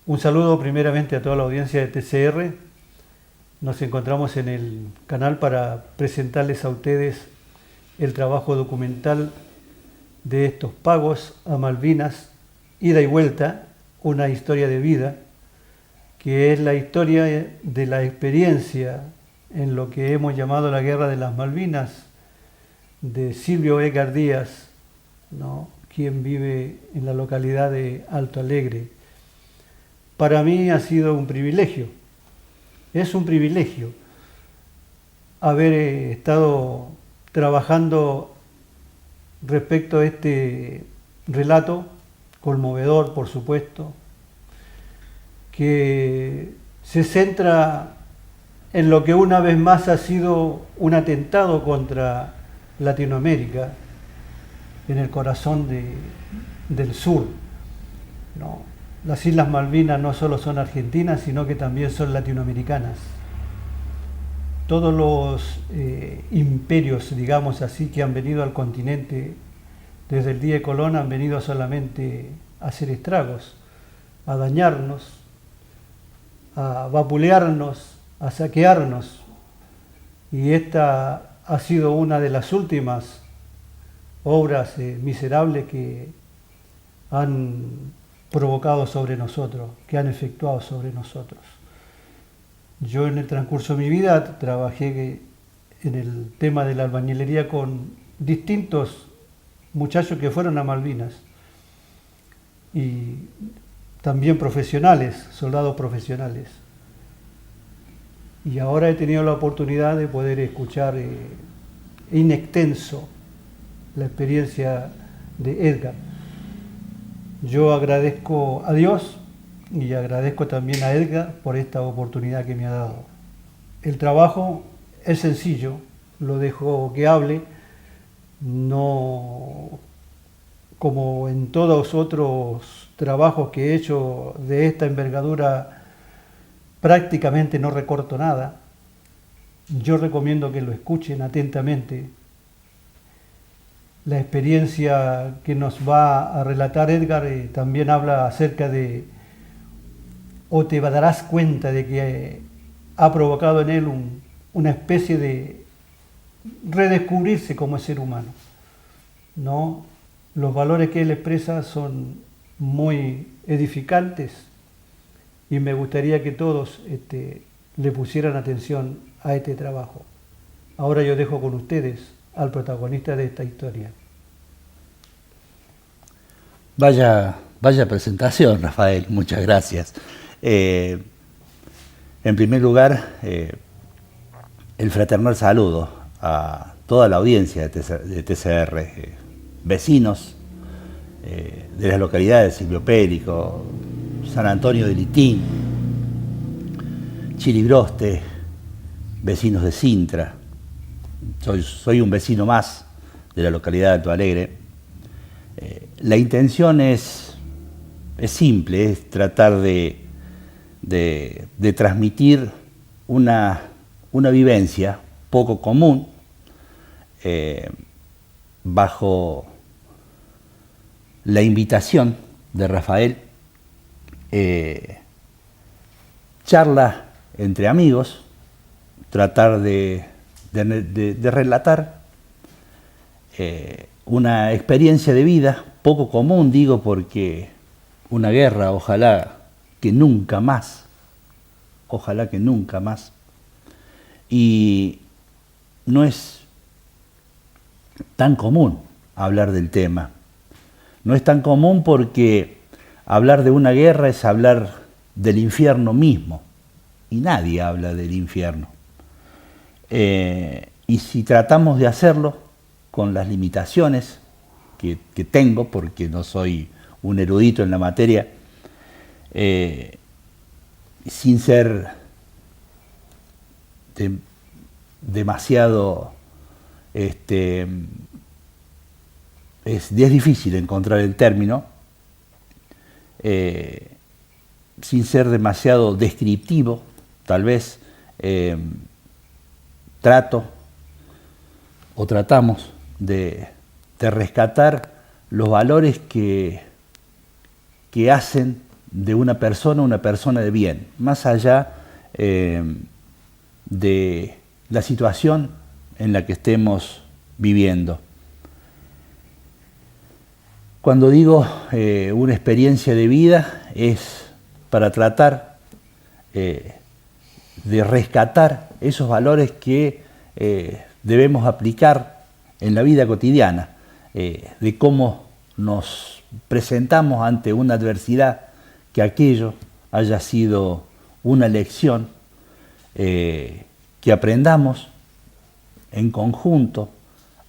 Un saludo primeramente a toda la audiencia de TCR. Nos encontramos en el canal para presentarles a ustedes el trabajo documental de estos pagos a Malvinas, ida y vuelta, una historia de vida, que es la historia de la experiencia en lo que hemos llamado la Guerra de las Malvinas, de Silvio Edgar Díaz, ¿no?, quien vive en la localidad de Alto Alegre. Para mí ha sido un privilegio, es un privilegio haber estado trabajando respecto a este relato, conmovedor por supuesto, que se centra en lo que una vez más ha sido un atentado contra Latinoamérica, en el corazón del sur, ¿no? Las Islas Malvinas no solo son argentinas, sino que también son latinoamericanas. Todos los imperios, digamos así, que han venido al continente desde el día de Colón han venido solamente a hacer estragos, a dañarnos, a vapulearnos, a saquearnos. Y esta ha sido una de las últimas obras miserables que han provocado sobre nosotros, que han efectuado sobre nosotros. Yo en el transcurso de mi vida trabajé en el tema de la albañilería con distintos muchachos que fueron a Malvinas y también profesionales, soldados profesionales. Y ahora he tenido la oportunidad de poder escuchar in extenso la experiencia de Edgar. Yo agradezco a Dios y agradezco también a Edgar por esta oportunidad que me ha dado. El trabajo es sencillo, lo dejo que hable, no como en todos otros trabajos que he hecho de esta envergadura, prácticamente no recorto nada. Yo recomiendo que lo escuchen atentamente. La experiencia que nos va a relatar Edgar también habla acerca de, o te darás cuenta de que ha provocado en él una especie de redescubrirse como ser humano, ¿no? Los valores que él expresa son muy edificantes y me gustaría que todos le pusieran atención a este trabajo. Ahora yo dejo con ustedes al protagonista de esta historia. Vaya presentación, Rafael, muchas gracias. En primer lugar, el fraternal saludo a toda la audiencia de TCR, vecinos de las localidades de Silvio Périco, San Antonio de Litín, Chilibroste, vecinos de Sintra. Soy un vecino más de la localidad de Alto Alegre. La intención es simple, es tratar de transmitir una vivencia poco común bajo la invitación de Rafael, charla entre amigos, tratar de relatar una experiencia de vida poco común, digo, porque una guerra, ojalá que nunca más, y no es tan común hablar del tema. No es tan común porque hablar de una guerra es hablar del infierno mismo, y nadie habla del infierno. Y si tratamos de hacerlo con las limitaciones que tengo, porque no soy un erudito en la materia, sin ser demasiado... es difícil encontrar el término, sin ser demasiado descriptivo, tal vez tratamos de rescatar los valores que hacen de una persona de bien, más allá de la situación en la que estemos viviendo. Cuando digo una experiencia de vida es para tratar de rescatar esos valores que debemos aplicar en la vida cotidiana, de cómo nos presentamos ante una adversidad, que aquello haya sido una lección, que aprendamos en conjunto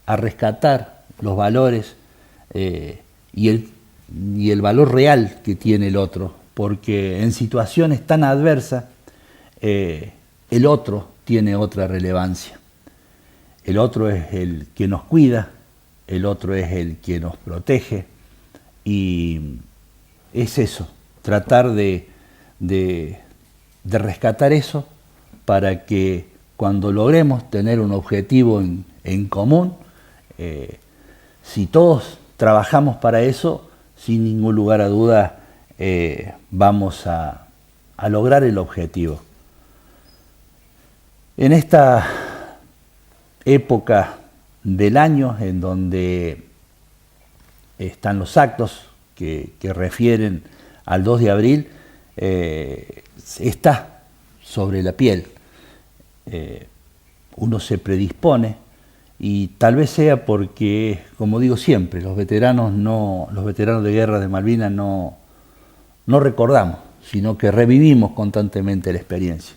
a rescatar los valores y el valor real que tiene el otro, porque en situaciones tan adversas el otro tiene otra relevancia. El otro es el que nos cuida, el otro es el que nos protege, y es eso, tratar de rescatar eso para que cuando logremos tener un objetivo en común, si todos trabajamos para eso, sin ningún lugar a duda vamos a lograr el objetivo. En esta época del año en donde están los actos que refieren al 2 de abril, está sobre la piel. Uno se predispone, y tal vez sea porque, como digo siempre, los veteranos de guerra de Malvinas no recordamos, sino que revivimos constantemente la experiencia.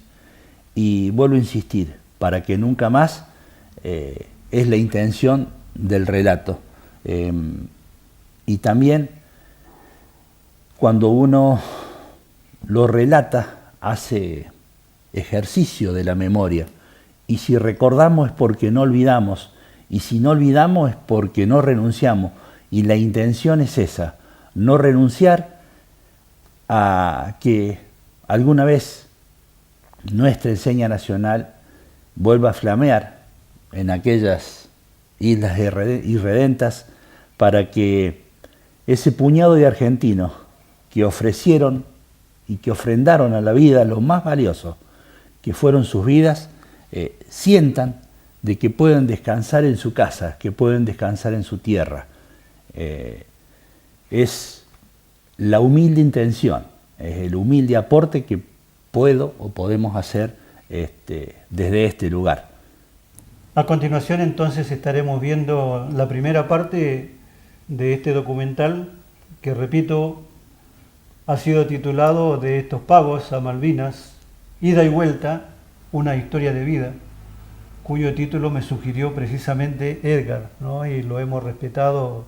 Y vuelvo a insistir, para que nunca más, es la intención del relato. Y también, cuando uno lo relata, hace ejercicio de la memoria. Y si recordamos es porque no olvidamos. Y si no olvidamos es porque no renunciamos. Y la intención es esa, no renunciar a que alguna vez nuestra enseña nacional vuelva a flamear en aquellas islas irredentas, para que ese puñado de argentinos que ofrecieron y que ofrendaron a la vida lo más valioso, que fueron sus vidas, sientan de que pueden descansar en su casa, que pueden descansar en su tierra. Es la humilde intención, es el humilde aporte que puedo o podemos hacer desde este lugar. A continuación, entonces, estaremos viendo la primera parte de este documental que, repito, ha sido titulado De estos pagos a Malvinas, ida y vuelta, una historia de vida, cuyo título me sugirió precisamente Edgar, ¿no? Y lo hemos respetado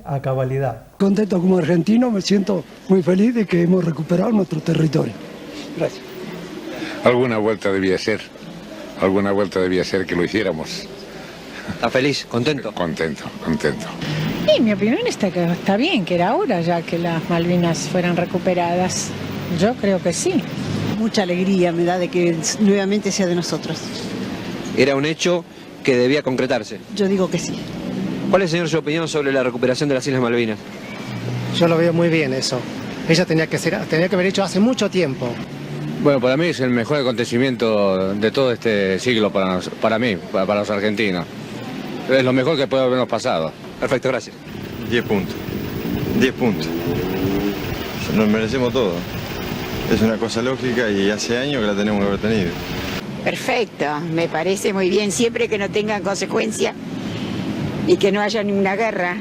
a cabalidad. Contento como argentino, me siento muy feliz de que hemos recuperado nuestro territorio. Gracias. Alguna vuelta debía ser que lo hiciéramos. ¿Está feliz? ¿Contento? Contento. Y mi opinión está bien, que era hora ya que las Malvinas fueran recuperadas. Yo creo que sí. Mucha alegría me da de que nuevamente sea de nosotros. ¿Era un hecho que debía concretarse? Yo digo que sí. ¿Cuál es, señor, su opinión sobre la recuperación de las Islas Malvinas? Yo lo veo muy bien eso. Ella tenía que haber hecho hace mucho tiempo. Bueno, para mí es el mejor acontecimiento de todo este siglo para mí, para los argentinos. Es lo mejor que puede habernos pasado. Perfecto, gracias. 10 puntos. 10 puntos. Nos merecemos todo. Es una cosa lógica y hace años que la tenemos que haber tenido. Perfecto, me parece muy bien, siempre que no tengan consecuencias y que no haya ninguna guerra.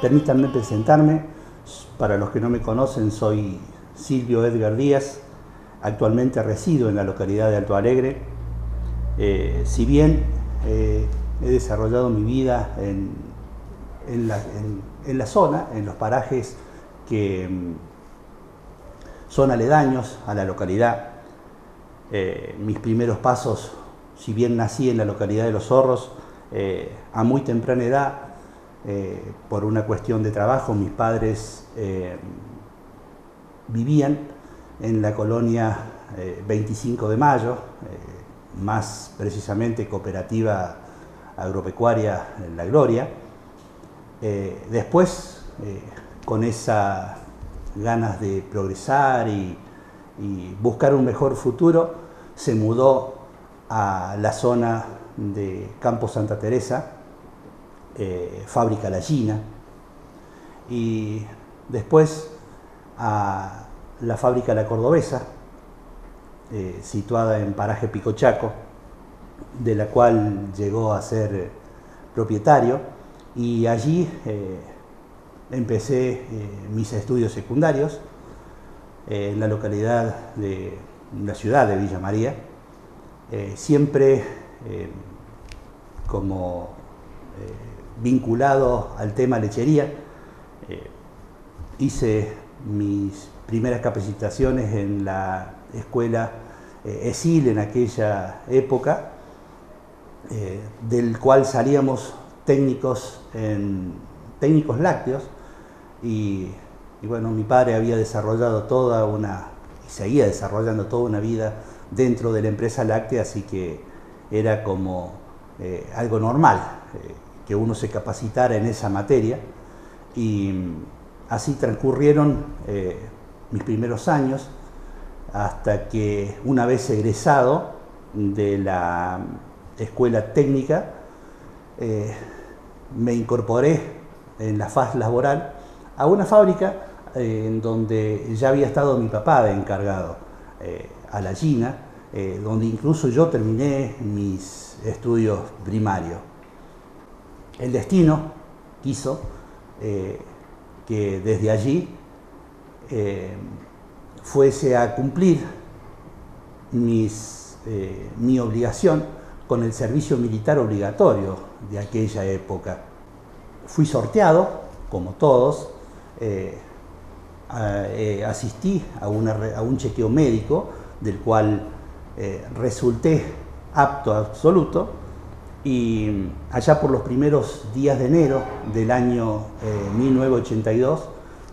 Permítanme presentarme. Para los que no me conocen, soy Silvio Edgar Díaz. Actualmente resido en la localidad de Alto Alegre. Si bien he desarrollado mi vida en la zona, en los parajes que son aledaños a la localidad, mis primeros pasos, si bien nací en la localidad de Los Zorros, a muy temprana edad, por una cuestión de trabajo, mis padres vivían en la colonia 25 de Mayo, más precisamente Cooperativa Agropecuaria La Gloria. Después, con esas ganas de progresar y buscar un mejor futuro, se mudó a la zona de Campo Santa Teresa, Fábrica La Gina, y después a la Fábrica La Cordobesa, situada en Paraje Picochaco, de la cual llegó a ser propietario, y allí empecé mis estudios secundarios en la localidad de la ciudad de Villa María, siempre como vinculado al tema lechería. Hice mis primeras capacitaciones en la escuela ESIL en aquella época, del cual salíamos técnicos lácteos, y bueno, mi padre había desarrollado y seguía desarrollando toda una vida dentro de la empresa láctea, así que era como algo normal que uno se capacitara en esa materia, y así transcurrieron mis primeros años, hasta que una vez egresado de la escuela técnica, me incorporé en la faz laboral a una fábrica en donde ya había estado mi papá de encargado, a La Gina, donde incluso yo terminé mis estudios primarios. El destino quiso que desde allí fuese a cumplir mi obligación con el servicio militar obligatorio de aquella época. Fui sorteado, como todos, asistí a un chequeo médico, del cual resulté apto absoluto, y allá por los primeros días de enero del año 1982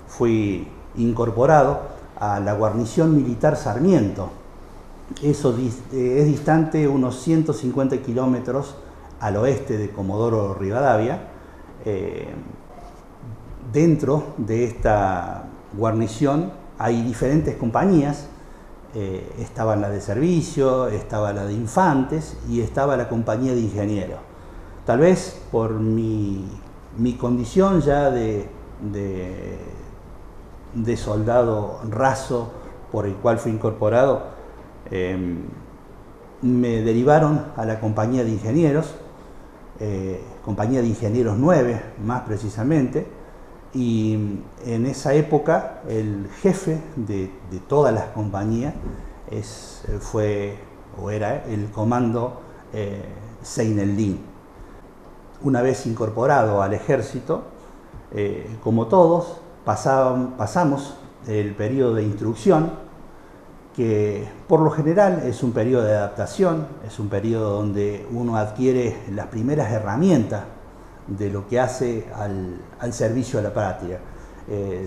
fui incorporado a la guarnición militar Sarmiento. Eso es distante unos 150 kilómetros al oeste de Comodoro Rivadavia. Dentro de esta guarnición hay diferentes compañías. Estaba la de servicio, estaba la de infantes y estaba la compañía de ingenieros. Tal vez por mi condición ya de soldado raso por el cual fui incorporado, me derivaron a la compañía de ingenieros, compañía de ingenieros 9 más precisamente, y en esa época el jefe de todas las compañías era el comando Seineldin. Una vez incorporado al ejército, como todos, pasamos el periodo de instrucción, que por lo general es un periodo de adaptación, es un periodo donde uno adquiere las primeras herramientas de lo que hace al servicio a la patria.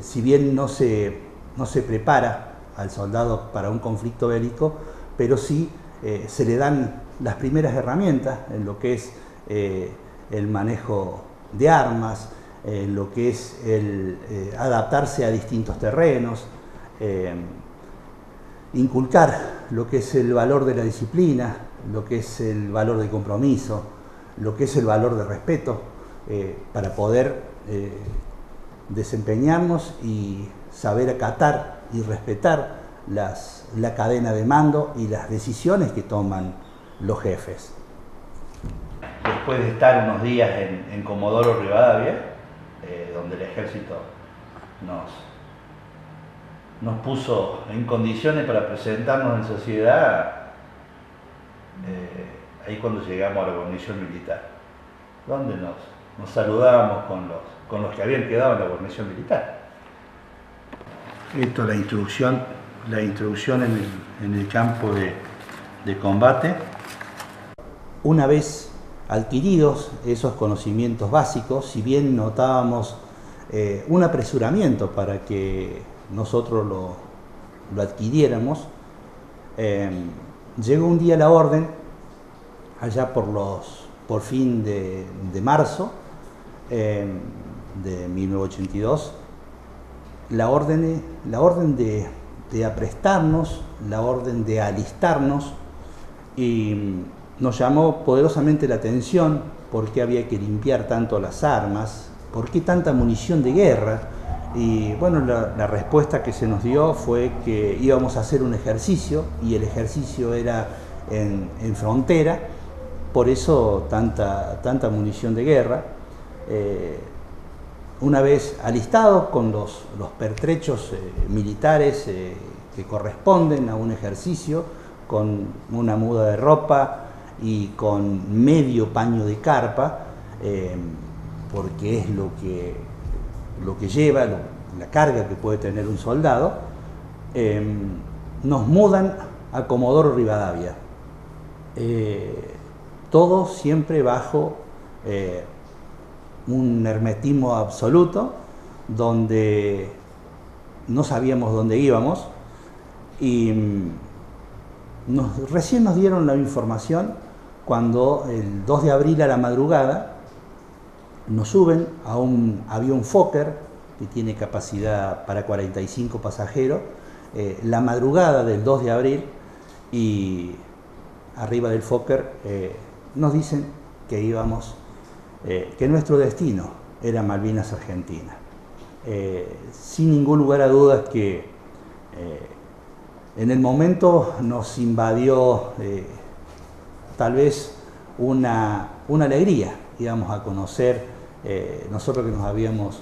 Si bien no se prepara al soldado para un conflicto bélico, pero sí se le dan las primeras herramientas en lo que es el manejo de armas, en lo que es el adaptarse a distintos terrenos, inculcar lo que es el valor de la disciplina, lo que es el valor del compromiso, lo que es el valor del respeto, para poder desempeñarnos y saber acatar y respetar la cadena de mando y las decisiones que toman los jefes. Después de estar unos días en Comodoro Rivadavia, donde el ejército nos puso en condiciones para presentarnos en sociedad, ahí cuando llegamos a la guarnición militar, donde nos saludábamos con los que habían quedado en la guarnición militar. Esto es la instrucción en el campo de combate. Una vez adquiridos esos conocimientos básicos, si bien notábamos un apresuramiento para que nosotros lo adquiriéramos, llegó un día la orden, allá por fin de marzo de 1982, la orden de aprestarnos, la orden de alistarnos, y nos llamó poderosamente la atención por qué había que limpiar tanto las armas, por qué tanta munición de guerra. Y bueno, la respuesta que se nos dio fue que íbamos a hacer un ejercicio, y el ejercicio era en frontera, por eso tanta munición de guerra. Una vez alistados con los pertrechos militares que corresponden a un ejercicio, con una muda de ropa y con medio paño de carpa, porque es lo que lleva, la carga que puede tener un soldado, nos mudan a Comodoro Rivadavia. Todo siempre bajo un hermetismo absoluto, donde no sabíamos dónde íbamos, y recién nos dieron la información cuando el 2 de abril a la madrugada nos suben a un avión Fokker que tiene capacidad para 45 pasajeros, la madrugada del 2 de abril, y arriba del Fokker nos dicen que íbamos, que nuestro destino era Malvinas Argentina. Sin ningún lugar a dudas que en el momento nos invadió tal vez una alegría. Íbamos a conocer, nosotros que nos habíamos,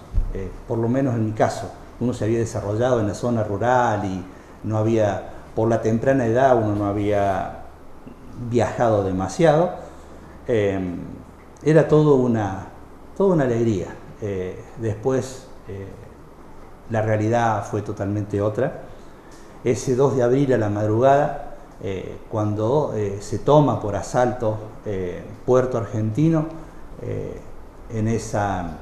por lo menos en mi caso, uno se había desarrollado en la zona rural y no había, por la temprana edad, uno no había viajado demasiado. Era toda una alegría. Después la realidad fue totalmente otra. Ese 2 de abril a la madrugada, cuando se toma por asalto Puerto Argentino, en esa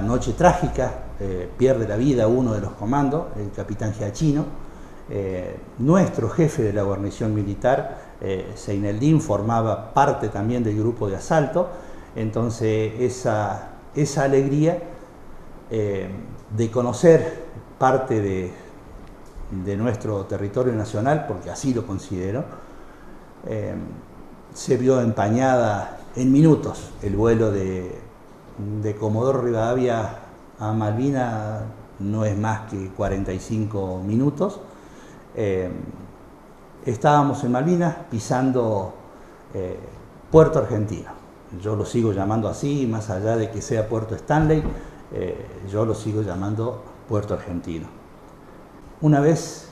noche trágica pierde la vida uno de los comandos, el capitán Giachino. Nuestro jefe de la guarnición militar, Seineldín, formaba parte también del grupo de asalto. Entonces esa alegría de conocer parte de nuestro territorio nacional, porque así lo considero, se vio empañada en minutos. El vuelo de Comodoro Rivadavia a Malvinas no es más que 45 minutos. Estábamos en Malvinas pisando Puerto Argentino. Yo lo sigo llamando así, más allá de que sea Puerto Stanley, yo lo sigo llamando Puerto Argentino. Una vez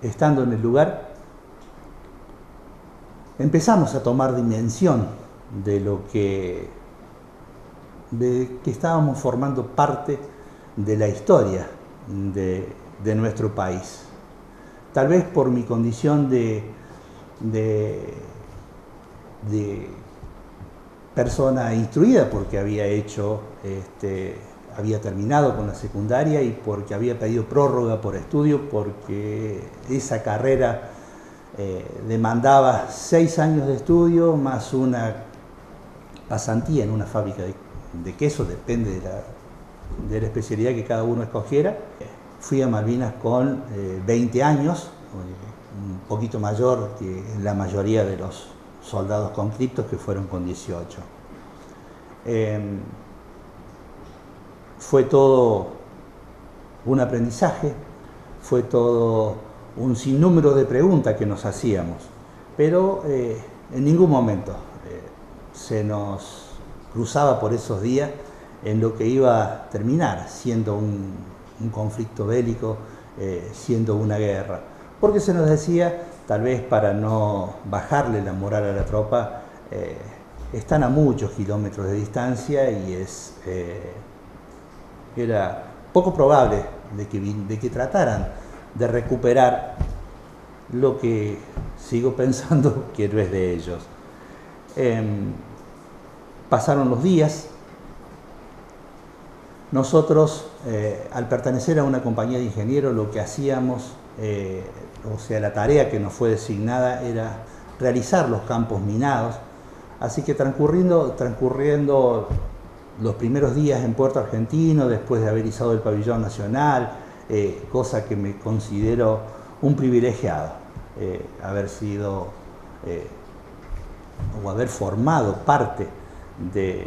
estando en el lugar, empezamos a tomar dimensión de lo que estábamos formando parte de la historia de nuestro país. Tal vez por mi condición de persona instruida, porque había terminado con la secundaria y porque había pedido prórroga por estudio, porque esa carrera demandaba 6 años de estudio más una pasantía en una fábrica de queso, depende de la especialidad que cada uno escogiera. Fui a Malvinas con 20 años, un poquito mayor que la mayoría de los soldados conscriptos, que fueron con 18. Fue todo un aprendizaje, fue todo un sinnúmero de preguntas que nos hacíamos, pero en ningún momento se nos cruzaba por esos días en lo que iba a terminar siendo un conflicto bélico, siendo una guerra. Porque se nos decía, tal vez para no bajarle la moral a la tropa, están a muchos kilómetros de distancia y era poco probable de que trataran de recuperar lo que sigo pensando que no es de ellos. Pasaron los días. Nosotros, al pertenecer a una compañía de ingenieros, lo que hacíamos, o sea, la tarea que nos fue designada era realizar los campos minados. Así que transcurriendo los primeros días en Puerto Argentino, después de haber izado el pabellón nacional, cosa que me considero un privilegiado, haber sido o haber formado parte de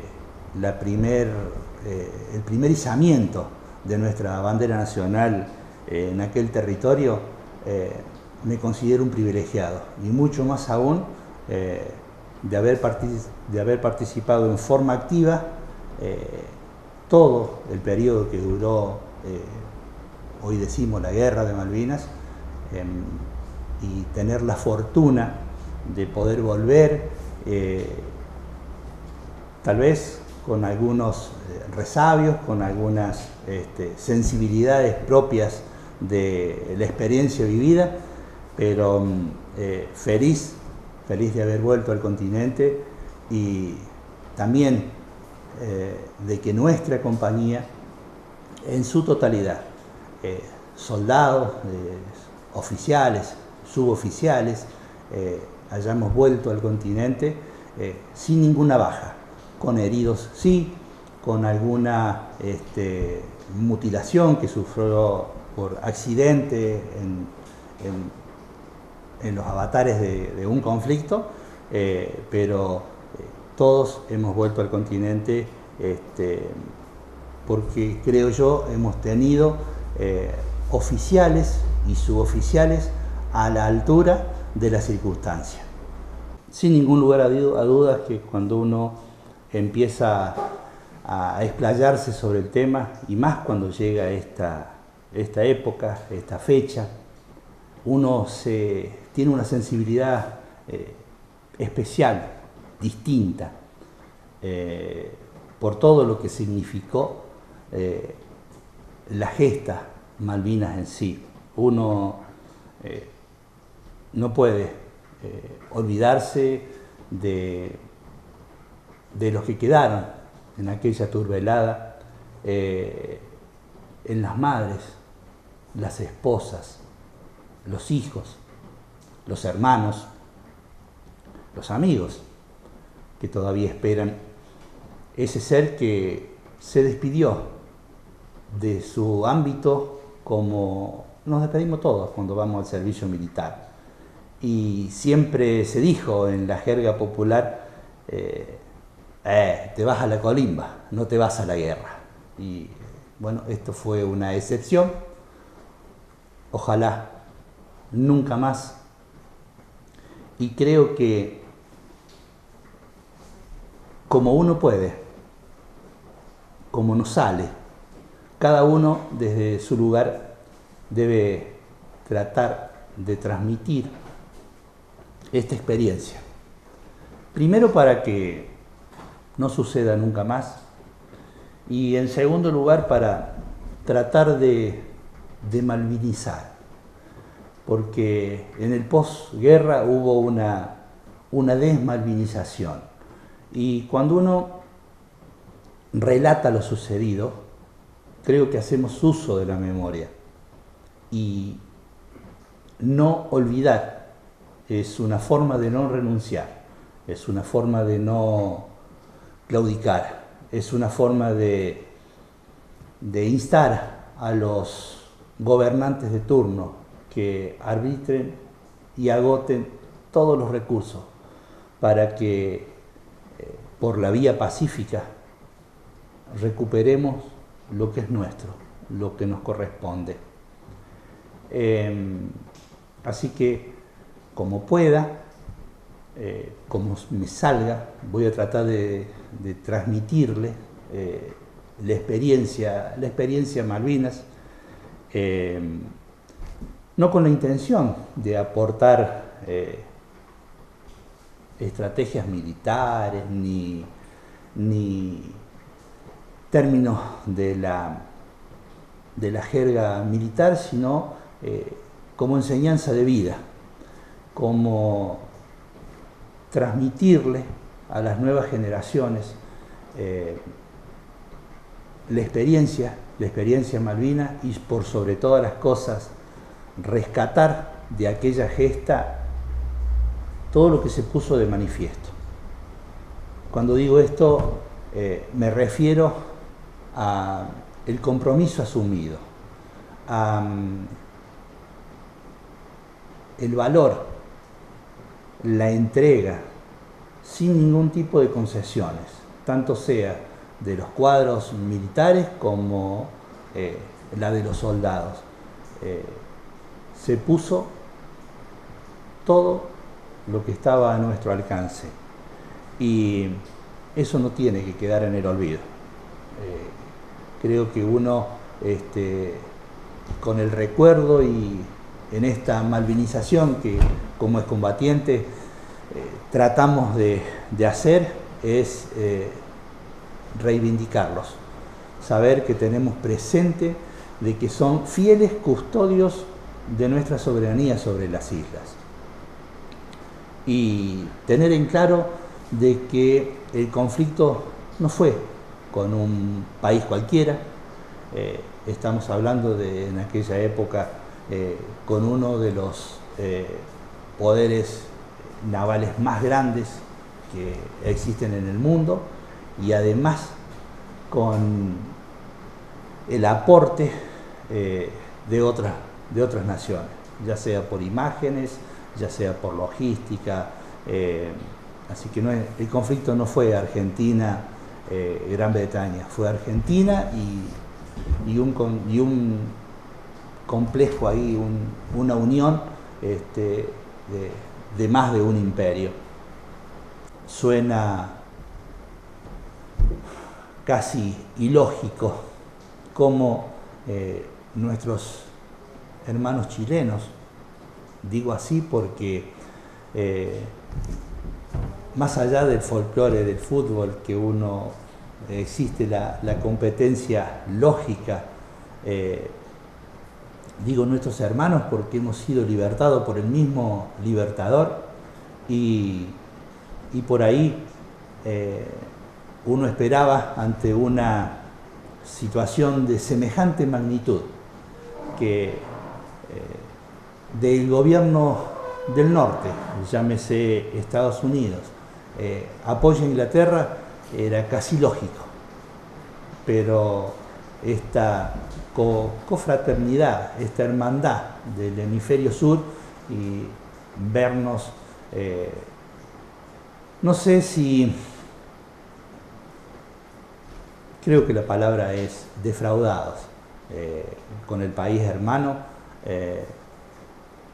el primer izamiento de nuestra bandera nacional en aquel territorio, me considero un privilegiado, y mucho más aún de haber participado en forma activa todo el periodo que duró, hoy decimos, la Guerra de Malvinas, y tener la fortuna de poder volver, tal vez con algunos resabios, con algunas sensibilidades propias de la experiencia vivida, pero feliz de haber vuelto al continente, y también de que nuestra compañía, en su totalidad, soldados, oficiales, suboficiales, hayamos vuelto al continente sin ninguna baja, con heridos sí, con alguna mutilación que sufrió por accidente en los avatares de un conflicto, pero todos hemos vuelto al continente porque, creo yo, hemos tenido oficiales y suboficiales a la altura de la circunstancia. Sin ningún lugar a dudas que cuando uno empieza a explayarse sobre el tema, y más cuando llega esta época, esta fecha, uno tiene una sensibilidad especial, distinta, por todo lo que significó la gesta Malvinas en sí. Uno no puede olvidarse de los que quedaron en aquella turbelada, en las madres, las esposas, los hijos, los hermanos, los amigos que todavía esperan ese ser que se despidió de su ámbito como nos despedimos todos cuando vamos al servicio militar. Y siempre se dijo en la jerga popular, te vas a la colimba, no te vas a la guerra. Y bueno, esto fue una excepción. Ojalá nunca más. Y creo que como uno puede, como nos sale, cada uno desde su lugar debe tratar de transmitir esta experiencia. Primero, para que no suceda nunca más, y en segundo lugar, para tratar de malvinizar, porque en el posguerra hubo una desmalvinización, y cuando uno relata lo sucedido, creo que hacemos uso de la memoria, y no olvidar es una forma de no renunciar, es una forma de no claudicar, es una forma de instar a los gobernantes de turno que arbitren y agoten todos los recursos para que por la vía pacífica recuperemos lo que es nuestro, lo que nos corresponde. Así que, como pueda, como me salga, voy a tratar de transmitirle la experiencia Malvinas, no con la intención de aportar estrategias militares ni términos de la jerga militar, sino como enseñanza de vida, como transmitirle a las nuevas generaciones la experiencia Malvina, y por sobre todas las cosas rescatar de aquella gesta todo lo que se puso de manifiesto. Cuando digo esto me refiero a el compromiso asumido, a el valor, la entrega, sin ningún tipo de concesiones, tanto sea de los cuadros militares como la de los soldados. Se puso todo lo que estaba a nuestro alcance, y eso no tiene que quedar en el olvido. Creo que uno, con el recuerdo y en esta malvinización que como excombatientes tratamos de hacer, es reivindicarlos, saber que tenemos presente de que son fieles custodios de nuestra soberanía sobre las islas, y tener en claro de que el conflicto no fue con un país cualquiera. Estamos hablando de, en aquella época, con uno de los poderes navales más grandes que existen en el mundo, y además con el aporte de otras naciones, ya sea por imágenes, ya sea por logística. Así que el conflicto no fue Argentina, Gran Bretaña, fue Argentina y un complejo ahí, una unión de más de un imperio. Suena casi ilógico cómo nuestros hermanos chilenos, digo así porque más allá del folclore del fútbol, que existe la competencia lógica, digo nuestros hermanos porque hemos sido libertados por el mismo libertador, y por ahí uno esperaba, ante una situación de semejante magnitud, que del gobierno del norte, llámese Estados Unidos, apoyo a Inglaterra, era casi lógico, pero esta cofraternidad, esta hermandad del hemisferio sur, y vernos, no sé si, creo que la palabra es defraudados, con el país hermano.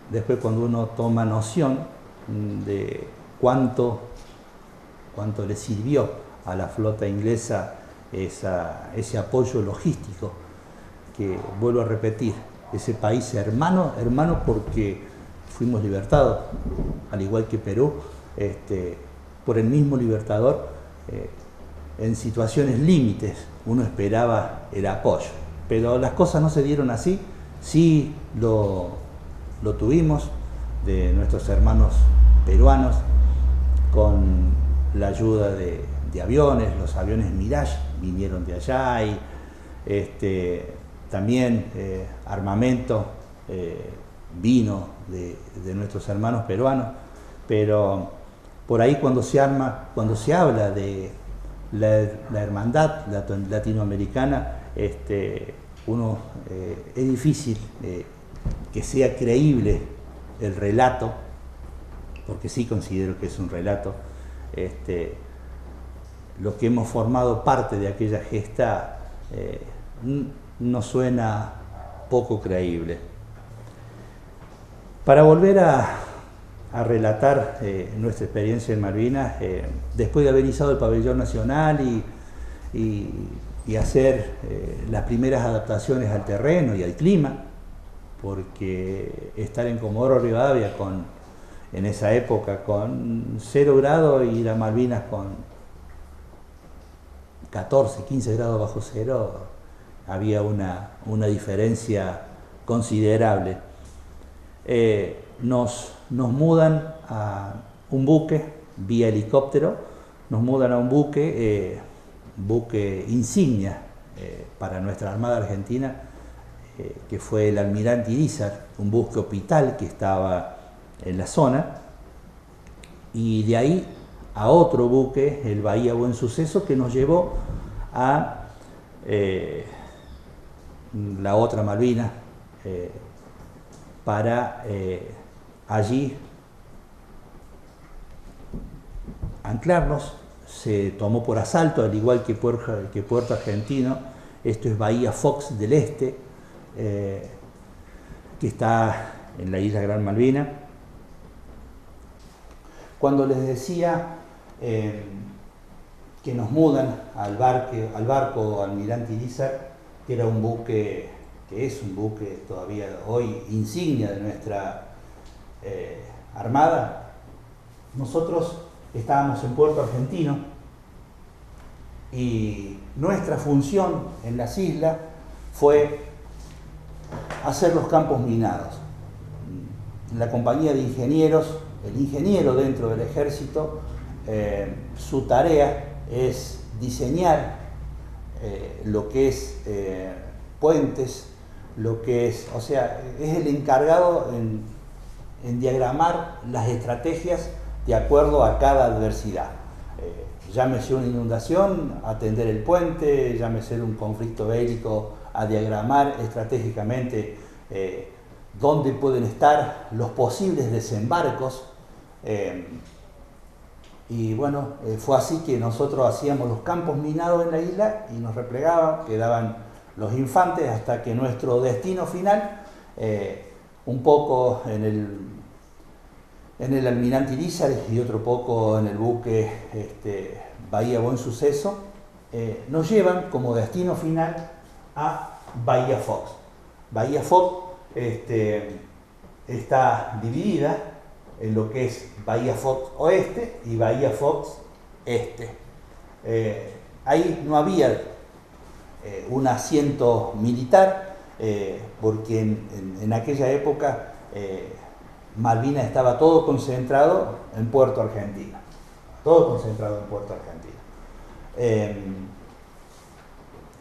Después, cuando uno toma noción de cuánto le sirvió a la flota inglesa ese apoyo logístico, que vuelvo a repetir, ese país hermano porque fuimos libertados, al igual que Perú, por el mismo libertador. En situaciones límites uno esperaba el apoyo, pero las cosas no se dieron así. Sí lo tuvimos de nuestros hermanos peruanos, con la ayuda de aviones. Los aviones Mirage vinieron de allá, y también armamento vino de nuestros hermanos peruanos. Pero por ahí, cuando se habla de la hermandad latinoamericana, es difícil que sea creíble el relato, porque sí considero que es un relato. Los que hemos formado parte de aquella gesta, no suena poco creíble. Para volver a a relatar nuestra experiencia en Malvinas después de haber izado el pabellón nacional y hacer las primeras adaptaciones al terreno y al clima, porque estar en Comodoro Rivadavia en esa época con 0 grados y ir a Malvinas con 14, 15 grados bajo cero, había una diferencia considerable. Nos mudan a un buque vía helicóptero, nos mudan a un buque insignia para nuestra Armada Argentina, que fue el Almirante Irízar, un buque hospital que estaba en la zona, y de ahí a otro buque, el Bahía Buen Suceso, que nos llevó a la otra Malvinas, para allí anclarnos. Se tomó por asalto, al igual que Puerto Argentino. Esto es Bahía Fox del Este, que está en la isla Gran Malvina. Cuando les decía que nos mudan al barco Almirante Irízar, que era un buque, que es un buque todavía hoy insignia de nuestra Armada, nosotros estábamos en Puerto Argentino y nuestra función en las islas fue hacer los campos minados. La compañía de ingenieros, el ingeniero dentro del ejército, su tarea es diseñar lo que es puentes, lo que es, o sea, es el encargado en diagramar las estrategias de acuerdo a cada adversidad. Llámese una inundación, atender el puente, llámese un conflicto bélico, a diagramar estratégicamente dónde pueden estar los posibles desembarcos. Y bueno, fue así que nosotros hacíamos los campos minados en la isla y nos replegaban, quedaban los infantes hasta que nuestro destino final, un poco en el Almirante Irízar y otro poco en el buque Bahía Buen Suceso, nos llevan como destino final a Bahía Fox. Bahía Fox está dividida en lo que es Bahía Fox Oeste y Bahía Fox Este. Ahí no había un asiento militar, porque en aquella época Malvinas estaba todo concentrado en Puerto Argentino. Todo concentrado en Puerto Argentino.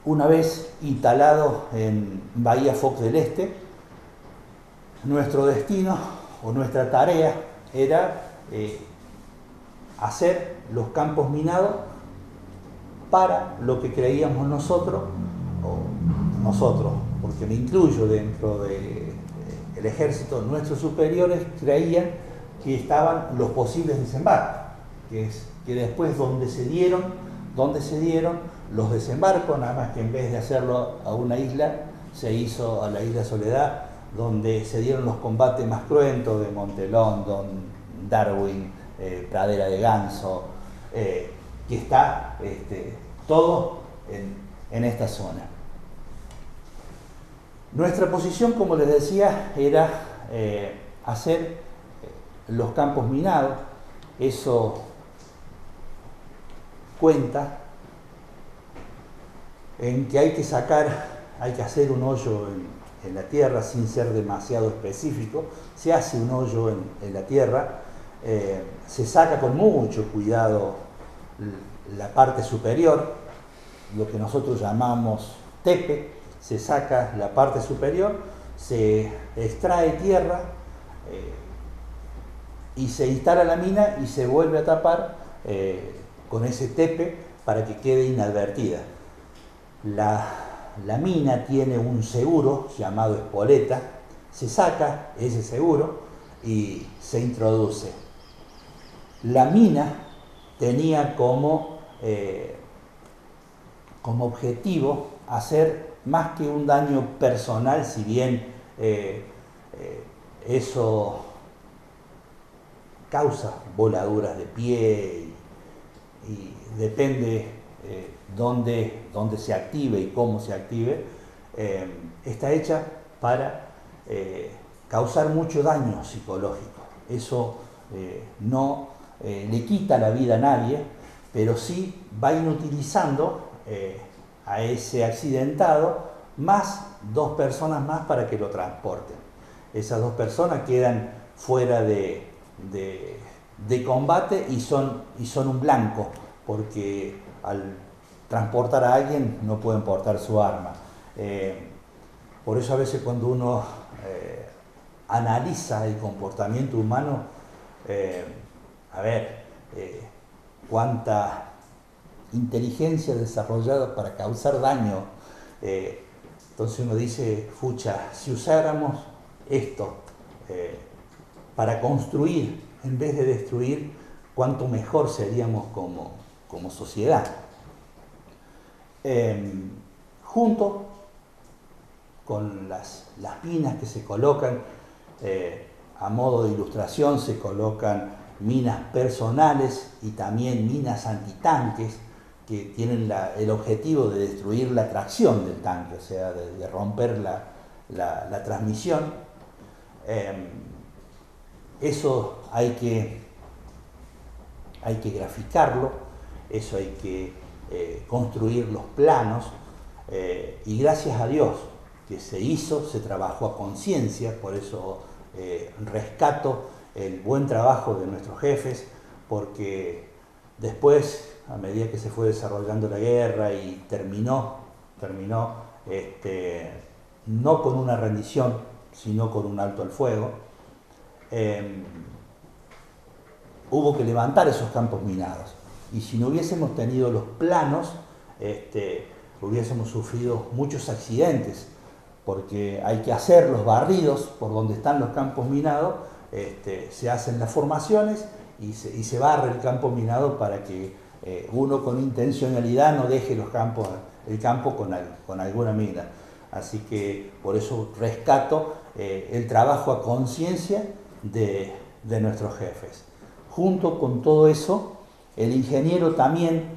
Una vez instalado en Bahía Fox del Este, nuestro destino o nuestra tarea era hacer los campos minados para lo que creíamos nosotros, porque me incluyo dentro del ejército, nuestros superiores creían que estaban los posibles desembarcos, que después donde se dieron los desembarcos, nada más que en vez de hacerlo a una isla, se hizo a la isla Soledad, donde se dieron los combates más cruentos de Montelón, Darwin, Pradera de Ganso, que está todo en esta zona. Nuestra posición, como les decía, era hacer los campos minados. Eso cuenta en que hay que hacer un hoyo en la tierra sin ser demasiado específico. Se hace un hoyo en la tierra, se saca con mucho cuidado la parte superior, lo que nosotros llamamos tepe. Se saca la parte superior, se extrae tierra y se instala la mina y se vuelve a tapar con ese tepe para que quede inadvertida. La mina tiene un seguro llamado espoleta, se saca ese seguro y se introduce. La mina tenía como objetivo hacer más que un daño personal, si bien eso causa voladuras de pie y depende dónde se active y cómo se active, está hecha para causar mucho daño psicológico. Eso no le quita la vida a nadie, pero sí va inutilizando a ese accidentado más 2 personas más para que lo transporten. Esas 2 personas quedan fuera de combate y son un blanco, porque al transportar a alguien no pueden portar su arma. Por eso a veces cuando uno analiza el comportamiento humano, cuánta inteligencia desarrollada para causar daño. Entonces uno dice, fucha, si usáramos esto para construir en vez de destruir, cuánto mejor seríamos como sociedad. Junto con las minas que se colocan, a modo de ilustración se colocan minas personales y también minas antitanques que tienen el objetivo de destruir la tracción del tanque, o sea, de romper la transmisión. Eso hay que graficarlo, eso hay que construir los planos, y gracias a Dios que se trabajó a conciencia. Por eso rescato el buen trabajo de nuestros jefes, porque después, a medida que se fue desarrollando la guerra y terminó no con una rendición, sino con un alto al fuego, hubo que levantar esos campos minados. Y si no hubiésemos tenido los planos, hubiésemos sufrido muchos accidentes, porque hay que hacer los barridos por donde están los campos minados, se hacen las formaciones y se barre el campo minado para que uno con intencionalidad no deje el campo con alguna mina. Así que por eso rescato el trabajo a conciencia de nuestros jefes. Junto con todo eso, el ingeniero también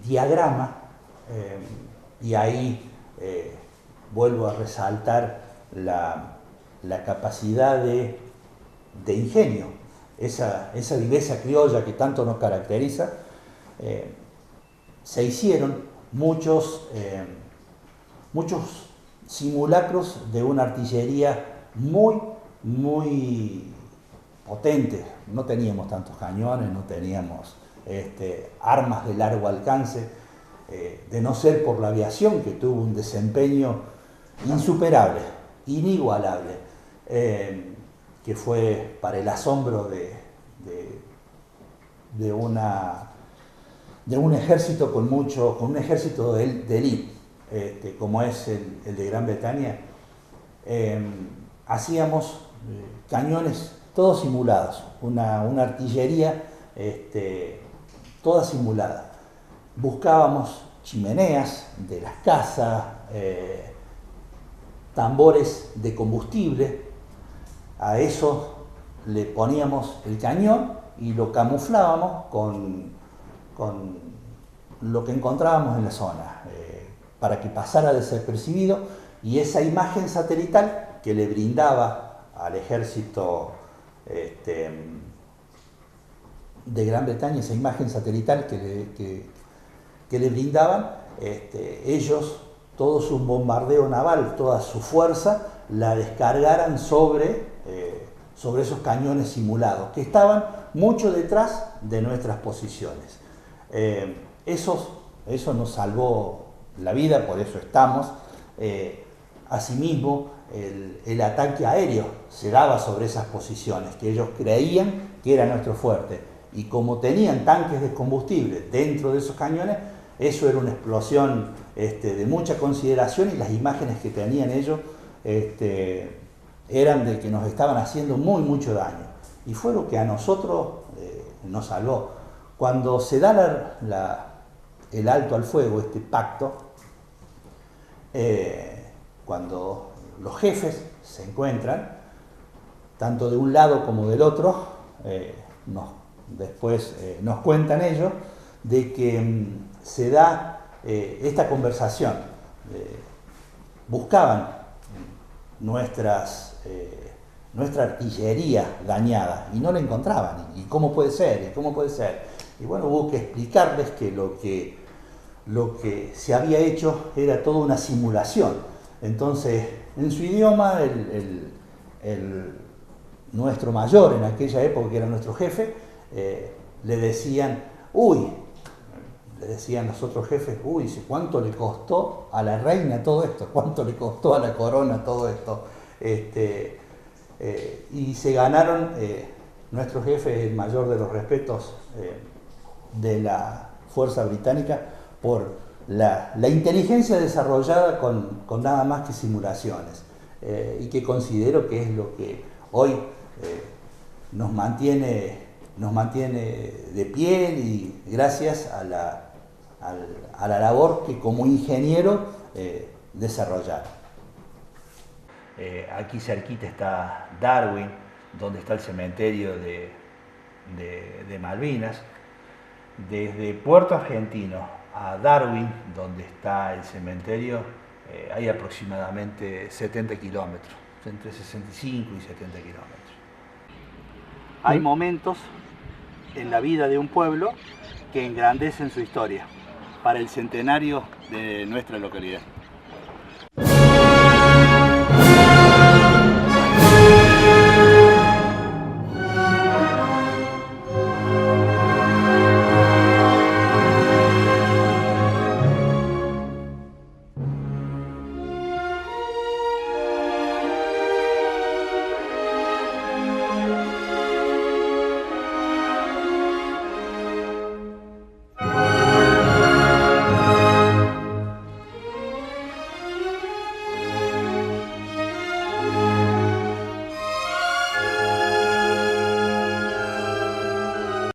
diagrama, y ahí vuelvo a resaltar la capacidad de ingenio, esa viveza criolla que tanto nos caracteriza. Se hicieron muchos simulacros de una artillería muy potente. No teníamos tantos cañones, no teníamos armas de largo alcance, de no ser por la aviación, que tuvo un desempeño insuperable, inigualable, que fue para el asombro de un ejército con un ejército de élite, como es el de Gran Bretaña. Hacíamos cañones todos simulados, una artillería toda simulada. Buscábamos chimeneas de las casas, tambores de combustible, a eso le poníamos el cañón y lo camuflábamos con lo que encontrábamos en la zona, para que pasara desapercibido, y esa imagen satelital que le brindaba al ejército de Gran Bretaña, esa imagen satelital que le brindaban, ellos, todo su bombardeo naval, toda su fuerza, la descargaran sobre esos cañones simulados, que estaban mucho detrás de nuestras posiciones. Eso nos salvó la vida, por eso estamos. Asimismo, el ataque aéreo se daba sobre esas posiciones, que ellos creían que era nuestro fuerte. Y como tenían tanques de combustible dentro de esos cañones, eso era una explosión de mucha consideración, y las imágenes que tenían ellos eran de que nos estaban haciendo mucho daño. Y fue lo que a nosotros nos salvó. Cuando se da el alto al fuego, este pacto, cuando los jefes se encuentran, tanto de un lado como del otro, después nos cuentan ellos, de que se da esta conversación. Buscaban nuestra artillería dañada y no la encontraban. ¿Y cómo puede ser? ¿Y cómo puede ser? Y bueno, hubo que explicarles que lo que se había hecho era toda una simulación. Entonces, en su idioma, nuestro mayor en aquella época, que era nuestro jefe, le decían, le decían los otros jefes, ¿cuánto le costó a la reina todo esto? ¿Cuánto le costó a la corona todo esto? Y se ganaron, nuestro jefe, el mayor de los respetos de la fuerza británica, por la inteligencia desarrollada con nada más que simulaciones, y que considero que es lo que hoy nos mantiene de pie, y gracias a la labor que como ingeniero desarrollaron. Aquí cerquita está Darwin, donde está el cementerio de Malvinas. Desde Puerto Argentino a Darwin, donde está el cementerio, hay aproximadamente 70 kilómetros, entre 65 y 70 kilómetros. Hay momentos en la vida de un pueblo que engrandecen su historia para el centenario de nuestra localidad.